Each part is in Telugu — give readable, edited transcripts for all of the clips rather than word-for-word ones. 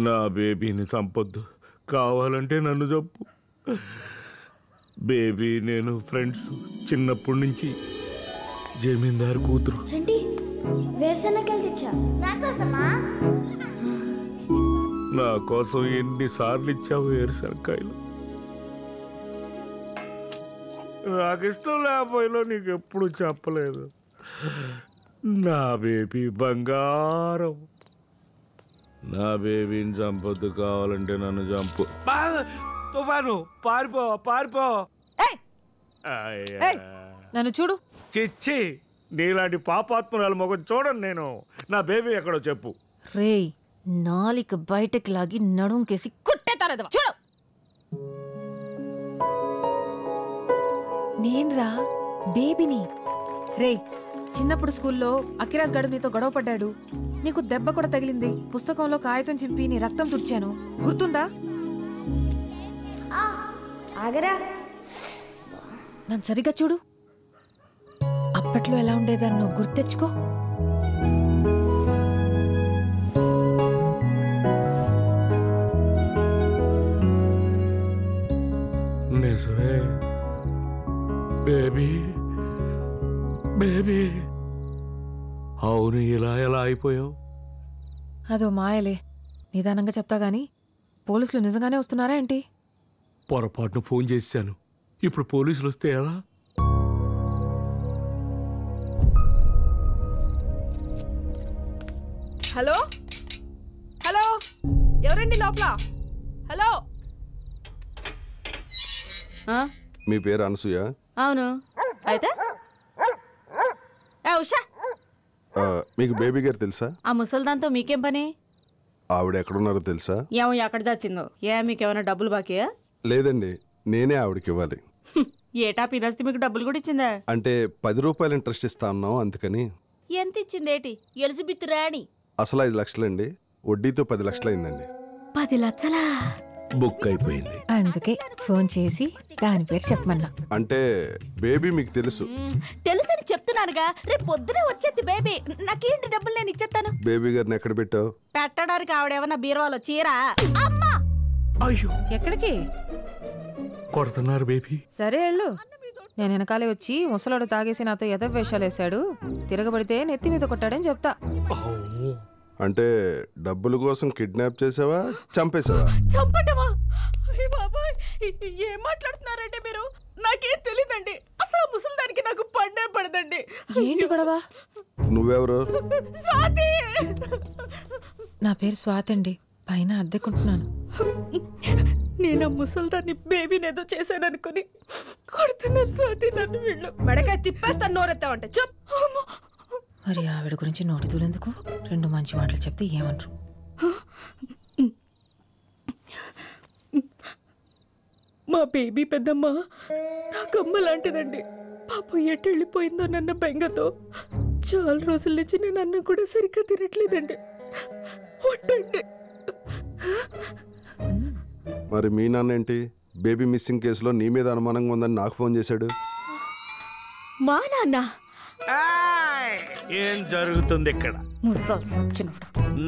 నా బేబీని చంపొద్దు, కావాలంటే నన్ను చంపు. బేబీ నేను ఫ్రెండ్స్ చిన్నప్పటి నుంచి. జమీందారు కూతురు. వేరుశనగలు తెచ్చా నా కోసం ఎన్నిసార్లు ఇచ్చావు వేరుశనక్కాయలు? నాకు ఇష్టం లేకపోయినా నీకు ఎప్పుడు చెప్పలేదు. నా బేబీ బంగారం. నా బేబీని చంపొద్దు, కావాలంటే నన్ను చంపు. తుఫాను పారిపో పారిపో. నన్ను చూడు. చిచ్చి, నీలాంటి పాపాత్మరాలు మొగం చూడను నేను. నా బేబీ ఎక్కడో చెప్పు. రేయ్, నాలిక బయటకి లాగి నడుంకేసి కుట్టేతారదవా. చూడు, నేన్రా బేబీని. రేయ్, చిన్నప్పుడు స్కూల్లో అఖిరాజ్ గడు నీతో గొడవ పడ్డాడు. నీకు దెబ్బ కూడా తగిలింది. పుస్తకంలో కాగితం చింపి నీ రక్తం తుడిచాను, గుర్తుందా? ఆగరా, నన్ను సరిగ్గా చూడు. అప్పట్లో ఎలా ఉండేదాన్ని నువ్వు గుర్తెచ్చుకో. నిజమే బేబీ, బేబీ. అవును, ఇలా ఎలా అయిపోయావు? అదో మాయలే, నిదానంగా చెప్తా గాని. పోలీసులు నిజంగానే వస్తున్నారా ఏంటి? పొరపాటును ఫోన్ చేశాను. ఇప్పుడు పోలీసులు వస్తే ఎలా? హలో హలో, ఎవరండి లోపల? హలో. మీ పేరు అనసూయ? అవును. అయితే ఉషా, మీకు బేబీ గారు తెలుసా? ఆ ముసల్దాంతో మీకేం పని? ఆవిడ ఎక్కడున్నారో తెలుసా? ఏమో ఎక్కడ చచ్చిందో. మీకేమైనా డబ్బులు బాకీయా? లేదండి, నేనే ఆవిడకి ఇవ్వాలి. ఏటా పినస్తి మీకు డబ్బులు కూడా ఇచ్చిందా? అంటే 10 రూపాయలు ఇంట్రెస్ట్ ఇస్తా అన్నాం, అందుకని. ఎంత ఇచ్చిందేటి? ఎలిజబెత్ రాణి. అసలు 5 లక్షలండి, వడ్డీతో 10 లక్షలు అయిందండి. 10 లక్షలా? బుక్ అయిపోయింది. అందుకే ఫోన్ చేసి దాని పేరు చెప్పమన్నా. అంటే బేబీ మీకు తెలుసు? తెలుసని చెప్తున్నానుగా. రేపు పొద్దునే వచ్చేది బేబీ. నాకేంటి డబ్బులు నేను ఇచ్చేస్తాను. బేబీ గారిని ఎక్కడ పెట్టావు? పెట్టడానికి ఆవిడేమన్నా బీరువాలో చీరా? అమ్మా, అయ్యో, ఎక్కడికి కొడుతున్నారు బేబీ? సరే వెళ్ళు. నేను వెనకాలే వచ్చి ముసలాడు తాగేసి నాతో ఎదవేషాలు వేశాడు, తిరగబడితే నెత్తి మీద కొట్టాడని చెప్తా. అంటే డబ్బుల కోసం కిడ్నాప్ చేసావా, చంపేసావా? చంపటమా? ఏం మాట్లాడుతున్నారంటే మీరు? నాకేం తెలీదండి. అసలు ముసలిదానికి నాకు పడ్డే పడదండి. ఏంటి గొడవ? నువ్వెవరు? స్వాతి. నా పేరు స్వాతి అండి, పైన అద్దెకుంటున్నాను. నేను ముసల్దాన్ని బేబీని ఏదో చేశాననుకుని కొడుతున్నారు స్వాతి నన్ను. వీళ్ళు మెడకాయ తిప్పేస్తాను నోరెత్తావంటే. చెప్. మరి ఆవిడ గురించి నోటి దూరెందుకు? 2 మంచి మాటలు చెప్తే ఏమనరు. మా బేబీ పెద్దమ్మ నాకమ్మ లాంటిదండి. పాపం ఎటు వెళ్ళిపోయిందో నన్న బెంగతో చాలా రోజుల నుంచి నేను అన్నం కూడా సరిగ్గా తినట్లేదండి. ఒట్టండి. మరి మీ నాన్న ఏంటి బేబీ మిస్సింగ్ కేసులో నీ మీద అనుమానంగా ఉందని నాకు ఫోన్ చేశాడు? మా నాన్న? ఏం జరుగుతుంది ఇక్కడ?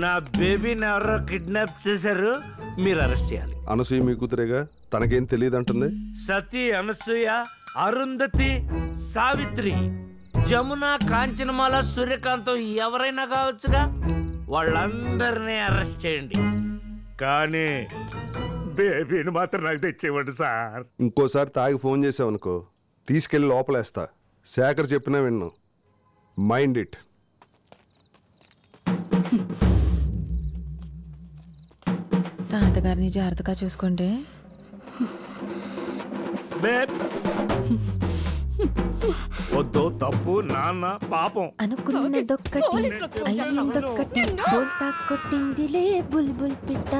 నా బేబీని ఎవరో కిడ్నాప్ చేశారు, మీరు అరెస్ట్ చేయాలి. అనసూయ మీ కూతురేగా, తనకేం తెలియదు అంటుంది. సతీ, అనసూయ, అరుంధతి, సావిత్రి, జమున, కాంచనమాల, సూర్యకాంతం ఎవరైనా కావచ్చుగా. వాళ్ళందరినీ అరెస్ట్ చేయండి, కానీ బేబీని మాత్రం నాకు తెచ్చేవాడు సార్. ఇంకోసారి తాగి ఫోన్ చేసావనుకో, తీసుకెళ్లి లోపలేస్తా. శేఖర్ చెప్పినా విన్ను. Mind it. తాతగారిని జాగ్రత్తగా చూసుకోండి. వద్దు, తప్పు, నాన్న పాపం. అనుకున్నదొక్కటి అయ్యిందొక్కటి, బోల్తా కొట్టిందిలే బుల్బుల్ పిట్ట.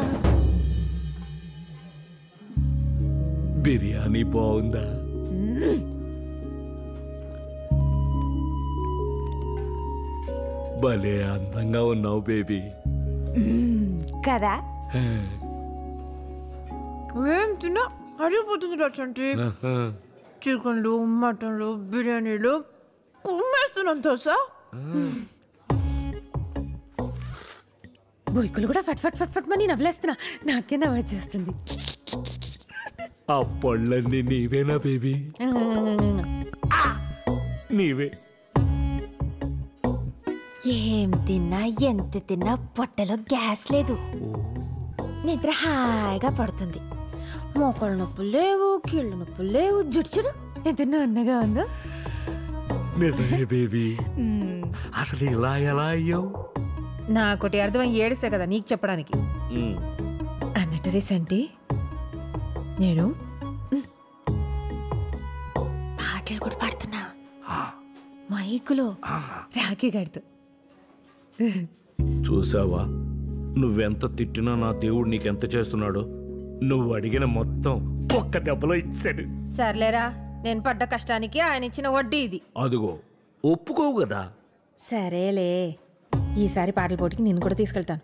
బిర్యానీ బాగుందా? భలే అందంగా ఉన్నావు బేబీ. కదా? ఏం తిన్నా అరిగిపోతుంది రచంటి. చికెన్లు, మటన్లు, బిర్యానీలు కుమ్మేస్తున్నాను తెలుసా. బొయ్కులు కూడా ఫట్ ఫట్ ఫట్ ఫట్ మని నవ్వులేస్తున్నా. నాకే నవ్వు వచ్చేస్తుంది. ఆ పళ్ళన్నీ నీవేనా బేబీ? నీవే. ఏం తిన్నా ఎంత తిన్నా పొట్టలో గ్యాస్ లేదు. నిద్ర హాయిగా పడుతుంది. మోకాళ్ళ నొప్పులు లేవు, కీళ్ళ నొప్పులు లేవు. జుట్టు చూడు ఎంత అన్నగా ఉందో. నిజమే బేబీ. అసలు ఇలా ఎలా అయ్యావు? నాకోటి అర్థమై ఏడిసే కదా నీకు చెప్పడానికి. అన్నట్టు రీసెంటీ నేను పాటలు కూడా పాడుతున్నా మైకులో రాఖీ గడుతూ. చూసావా, నువ్వెంత తిట్టినా నా దేవుడు నీకెంత చేస్తున్నాడో. నువ్వు అడిగిన మొత్తం ఒక్క దెబ్బలో ఇచ్చాడు. సర్లేరా, నేను పడ్డ కష్టానికి ఆయన ఇచ్చిన వడ్డీ ఇది. అదిగో ఒప్పుకోవు కదా. సరేలే, ఈసారి పాటల పోటీకి నేను కూడా తీసుకెళ్తాను.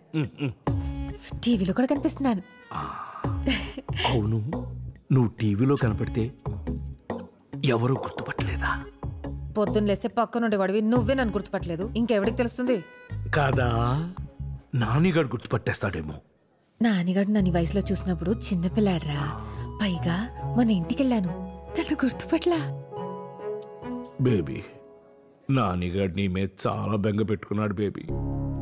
టీవీలో కూడా కనిపిస్తున్నాను. అవును, నువ్వు టీవీలో కనపడితే ఎవరూ గుర్తుపట్టలేదా? పొద్దున్న లేస్తే పక్కనుండే వాడివి నువ్వే నన్ను గుర్తుపట్టలేదు, ఇంకెవడికి తెలుస్తుంది? కాదా, నానిగాడు గుర్తుపట్టేస్తాడేమో. నానిగాడు నన్ను ఈ వయసులో చూసినప్పుడు చిన్నపిల్లాడ్రా. పైగా మన ఇంటికెళ్ళాను, నన్ను గుర్తుపట్లా. బేబీ, నానిగాడు నీ మీద చాలా బెంగ పెట్టుకున్నాడు బేబీ.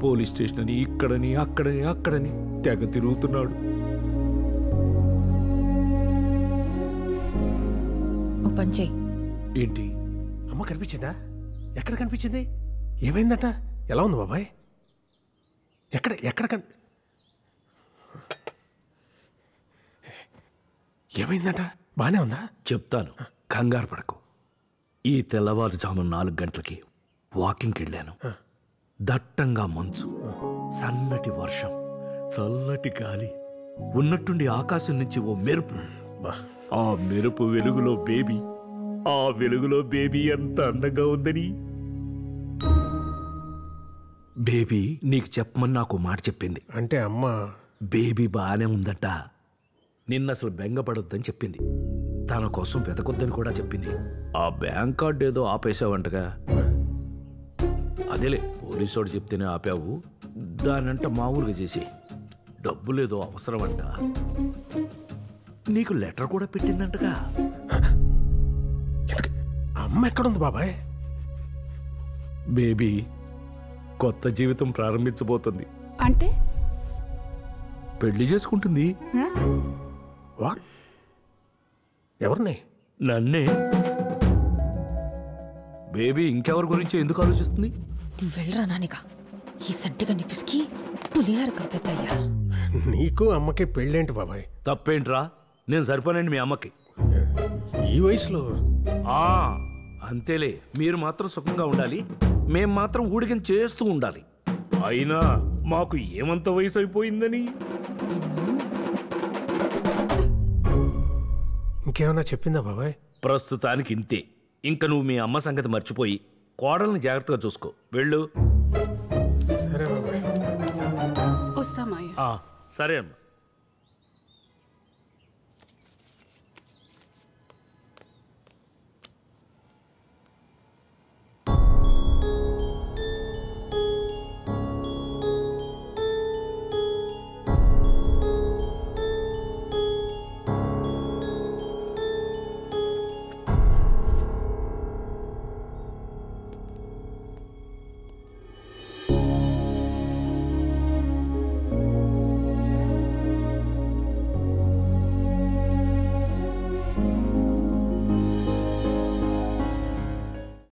పోలీస్ స్టేషన్ అని ఇక్కడని అక్కడని అక్కడని తెగ తిరుగుతున్నాడు. ఓ పని చెయ్యి. ఏంటి? అమ్మ కనిపించిందా? ఎక్కడ కనిపించింది? ఏమైందట? ఎలా ఉంది బాబాయ్? ఎక్కడ ఎక్కడ ఏమైందట? బానే ఉందా? చెప్తాను, కంగారు పడకు. ఈ తెల్లవారుజాము 4 గంటలకి వాకింగ్కి వెళ్ళాను. దట్టంగా మంచు, సన్నటి వర్షం, చల్లటి గాలి, ఉన్నట్టుండి ఆకాశం నుంచి ఓ మెరుపు. ఆ మెరుపు వెలుగులో బేబీ, ఆ వెలుగులో బేబీ ఎంత అందంగా ఉందని. బేబీ నీకు చెప్పమని నాకు మాట చెప్పింది. అంటే అమ్మ బేబీ బాగానే ఉందట. నిన్న అసలు బెంగపడొద్దని చెప్పింది. తన కోసం వెతకొద్దని కూడా చెప్పింది. ఆ బ్యాంక్ కార్డు ఏదో ఆపేసావంటగా. అదేలే, పోలీసోడు చెప్తేనే ఆపావు. దానంట మామూలుగా చేసి డబ్బులేదో అవసరం అంట. నీకు లెటర్ కూడా పెట్టిందంటగా. అమ్మ ఎక్కడుంది బాబాయ్? బేబీ కొత్త జీవితం ప్రారంభించబోతుంది. అంటే పెళ్లి చేసుకుంటుంది. వాట్? ఎవరిని? నన్నే. బేబీ ఇంకెవరి గురించి ఎందుకు ఆలోచిస్తుంది? నువ్వు వెళ్ళరా నానిగా, ఈ సంటిగా నిపిసికి పులిహార కలిపేద్దయ్యా. నీకు అమ్మకి పెళ్ళేంటి బాబాయ్? తప్పేంట్రా, నేను సరిపోనండి మీ అమ్మకి. ఈ వయసులో అంతేలే, మీరు మాత్రం సుఖంగా ఉండాలి, మేం మాత్రం ఊడికం చేస్తూ ఉండాలి. అయినా మాకు ఏమంత వయసు అయిపోయిందని. ఇంకేమన్నా చెప్పిందా బాబాయ్? ప్రస్తుతానికి ఇంతే. ఇంకా నువ్వు మీ అమ్మ సంగతి మర్చిపోయి కోడల్ని జాగ్రత్తగా చూసుకో. వెళ్ళు. సరే బాబాయ్. వస్తామాయ. సరే అమ్మ.